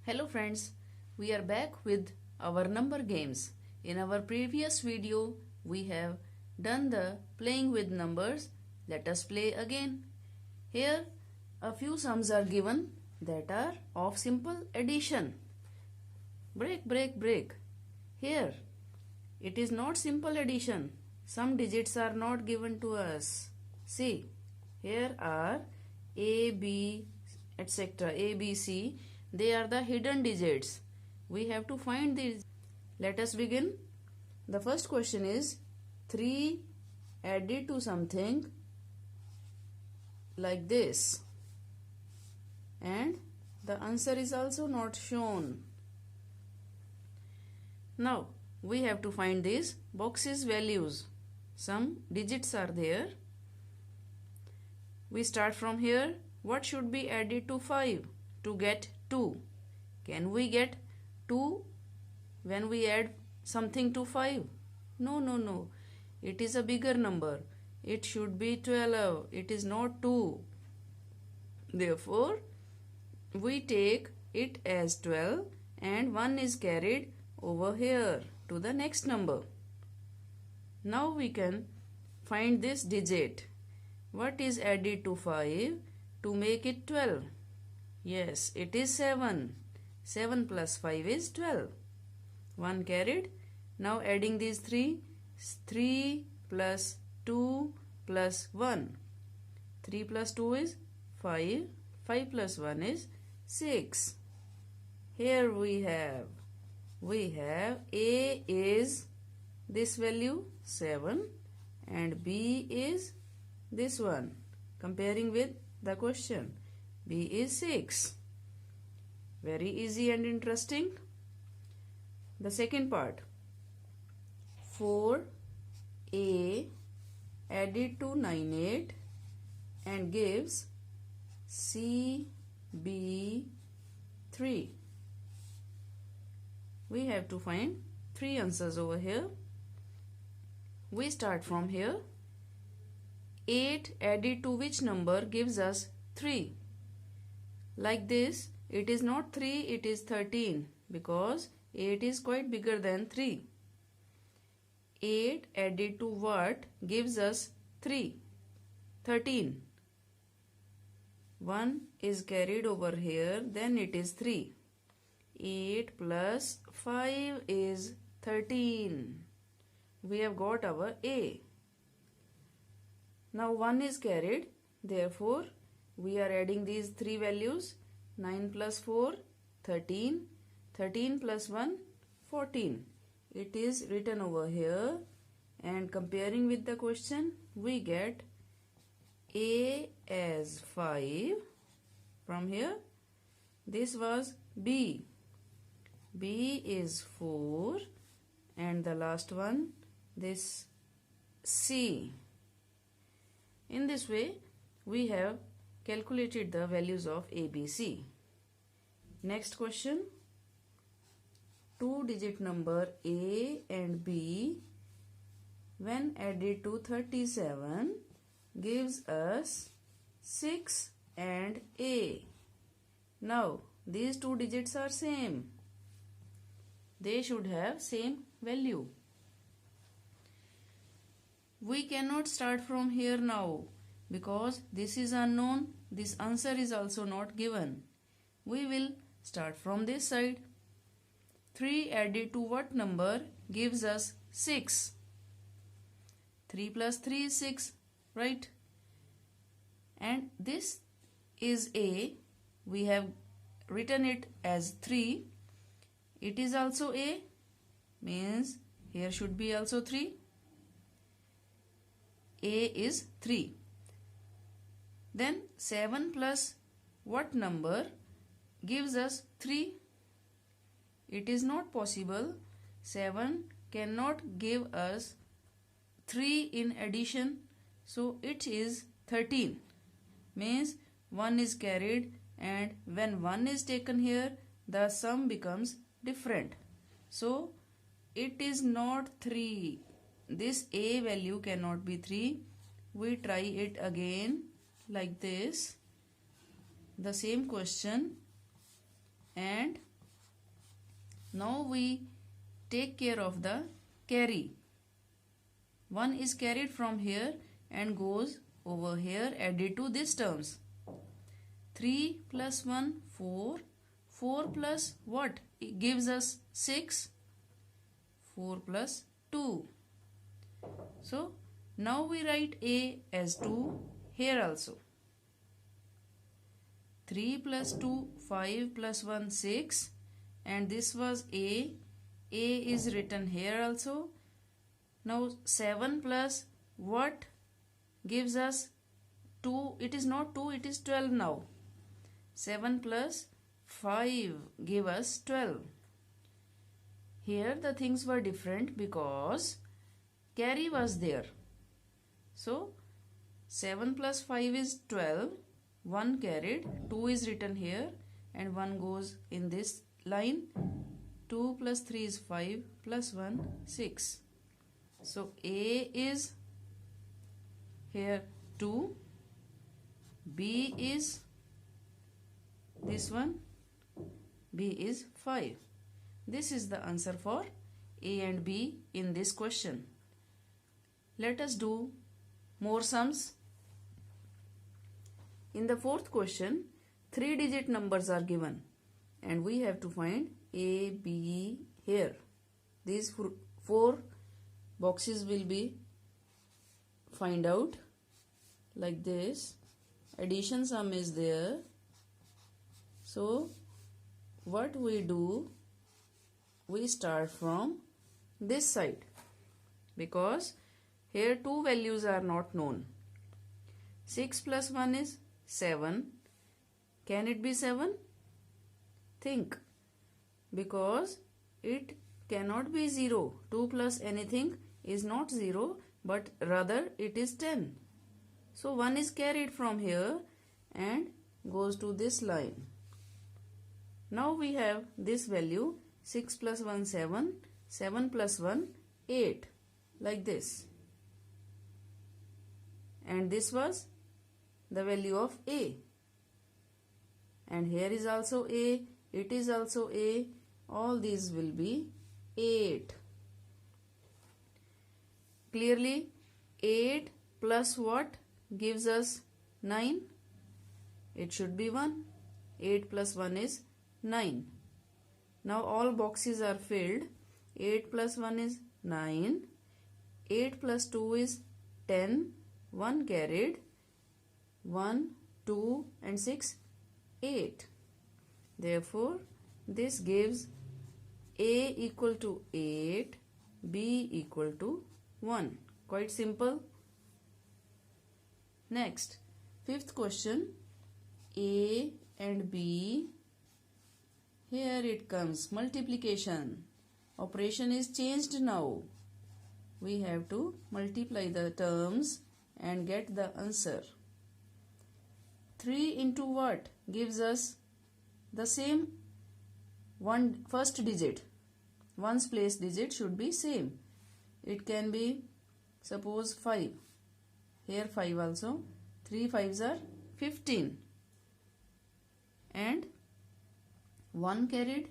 Hello friends, we are back with our number games. In our previous video, we have done the playing with numbers. Let us play again. Here, a few sums are given that are of simple addition. Break. Here, it is not simple addition. Some digits are not given to us. See, here are A, B, etc. A, B, C. They are the hidden digits. We have to find these. Let us begin. The first question is 3 added to something like this. And the answer is also not shown. Now, we have to find these boxes values. Some digits are there. We start from here. What should be added to 5 to get 2? Can we get 2 when we add something to 5? No. It is a bigger number. It should be 12. It is not 2. Therefore, we take it as 12 and 1 is carried over here to the next number. Now we can find this digit. What is added to 5 to make it 12? Yes, it is 7. 7 plus 5 is 12. 1 carried. Now adding these 3. 3 plus 2 plus 1. 3 plus 2 is 5. 5 plus 1 is 6. Here we have A is this value 7 and B is this one. Comparing with the question, B is 6. Very easy and interesting. The second part, 4A added to 9, 8 and gives CB 3. We have to find 3 answers over here. We start from here. 8 added to which number gives us 3? Like this, it is not 3, it is 13 because 8 is quite bigger than 3. 8 added to what gives us 3? 13. 1 is carried over here, then it is 3. 8 plus 5 is 13. We have got our A. Now 1 is carried, therefore we are adding these 3 values. 9 plus 4, 13. 13 plus 1, 14. It is written over here and comparing with the question, we get A as 5. From here, this was B. B is 4 and the last one, this C. In this way, we have calculated the values of A, B, C. Next question. 2-digit number A and B when added to 37 gives us 6 and A. Now, these 2 digits are same. They should have same value. We cannot start from here now because this is unknown. This answer is also not given. We will start from this side. 3 added to what number gives us 6? 3 plus 3 is 6, right? And this is A. We have written it as 3. It is also A, means here should be also 3. A is 3. Then 7 plus what number gives us 3? It is not possible. 7 cannot give us 3 in addition. So it is 13. Means 1 is carried and when 1 is taken here, the sum becomes different. So it is not 3. This A value cannot be 3. We try it again like this. The same question and Now we take care of the carry. 1 is carried from here and goes over here, added to these terms. 3 plus 1, 4. 4 plus what? It gives us 6. 4 plus 2. So, now we write A as 2 here also. 3 plus 2, 5 plus 1, 6. And this was A. A is written here also. Now 7 plus what gives us 2? It is not 2, it is 12 now. 7 plus 5 give us 12. Here the things were different because carry was there. So 7 plus 5 is 12. 1 carried, 2 is written here and 1 goes in this line. 2 plus 3 is 5 plus 1, 6. So A is here 2. B is this one. B is 5. This is the answer for A and B in this question. Let us do more sums. In the fourth question, 3-digit numbers are given and we have to find A, B here. These 4 boxes will be find out like this. Addition sum is there. So what we do, we start from this side because here 2 values are not known. 6 plus 1 is 7. Can it be 7? Think. Because it cannot be 0. 2 plus anything is not 0, but rather it is 10. So 1 is carried from here and goes to this line. Now we have this value 6 plus 1, 7. 7 plus 1, 8. Like this. And this was the value of A. And here is also A. It is also A. All these will be 8. Clearly 8 plus what gives us 9? It should be 1. 8 plus 1 is 9. Now all boxes are filled. 8 plus 1 is 9. 8 plus 2 is 10. 1 carried. 1, 2 and 6, 8. Therefore, this gives A equal to 8, B equal to 1. Quite simple. Next, fifth question. A and B. Here it comes. Multiplication. Operation is changed now. We have to multiply the terms and get the answer. 3 into what gives us the same first digit. 1's place digit should be same. It can be suppose 5. Here 5 also. 3 5s are 15. And 1 carried.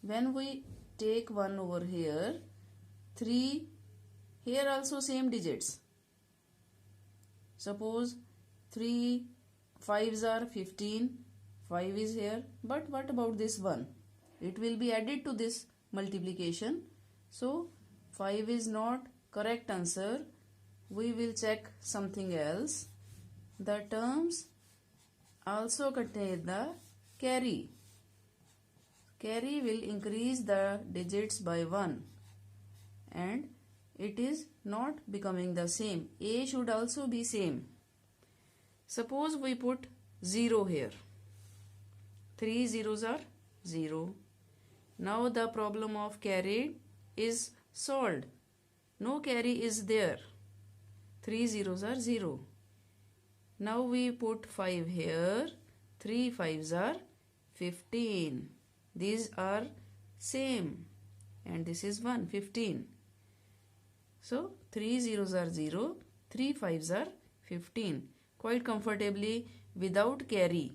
When we take 1 over here, 3, here also same digits. Suppose 3 5s are 15, 5 is here, but what about this 1? It will be added to this multiplication. So 5 is not correct answer. We will check something else. The terms also contain the carry. Carry will increase the digits by 1 and it is not becoming the same. A should also be same. Suppose we put 0 here. 3 zeros are 0. Now the problem of carry is solved. No carry is there. 3 zeros are 0. Now we put 5 here. 3 5s are 15. These are same. And this is 1, 15. So 3 zeros are 0. 3 5s are 15. Quite comfortably without carry.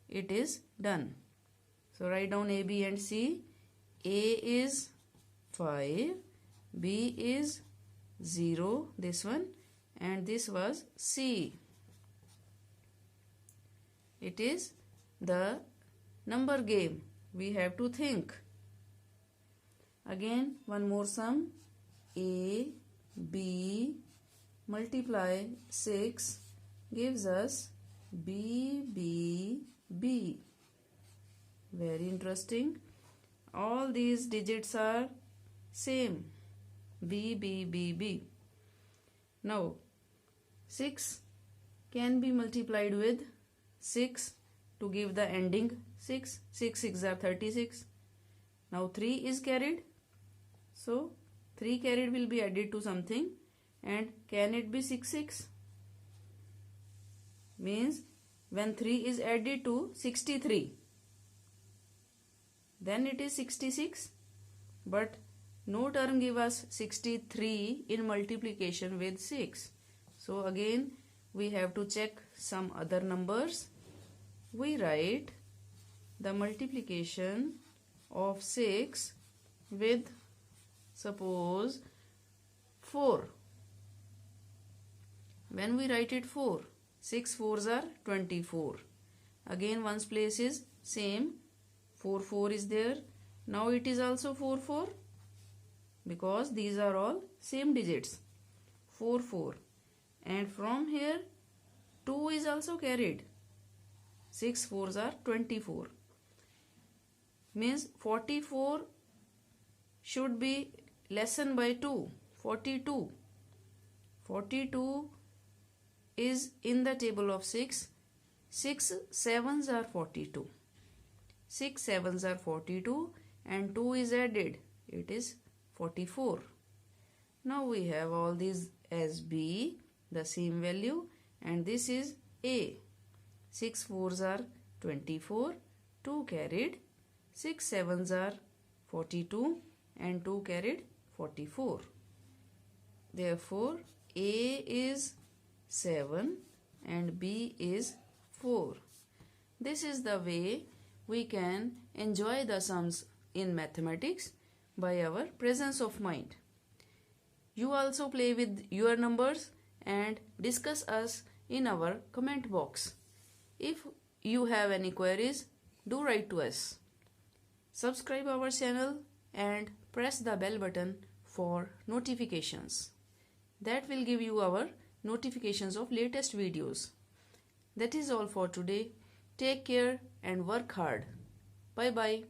It is done. So write down A, B and C. A is 5, B is 0, this one, and this was C. It is the number game. We have to think. Again, one more sum. A, B multiply 6 gives us B, B, B. Very interesting. All these digits are same. B, B, B, B. Now, 6 can be multiplied with 6 to give the ending 6. 6 6 are 36. Now 3 is carried. So 3 carried will be added to something, and can it be 6 6? Means when 3 is added to 63, then it is 66. But no term give us 63 in multiplication with 6. So again we have to check some other numbers. We write the multiplication of 6 with, suppose, 4. When we write it 4, 6 4s are 24. Again one's place is same. 4 4 is there. Now it is also 4 4 because these are all same digits. 4 4. And from here 2 is also carried. 6 4s are 24. Means 44 should be lessen by 2. 42. 42 is in the table of 6. 6 7s are 42. 6 7s are 42 and 2 is added. It is 44. Now we have all these as B, the same value, and this is A. 6 4s are 24, 2 carried. 6 7s are 42 and 2 carried 44. Therefore, A is 7 and B is 4. This is the way we can enjoy the sums in mathematics by our presence of mind. You also play with your numbers and discuss us in our comment box. If you have any queries, do write to us. Subscribe our channel and press the bell button for notifications. That will give you our notifications of latest videos. That is all for today. Take care and work hard. Bye bye.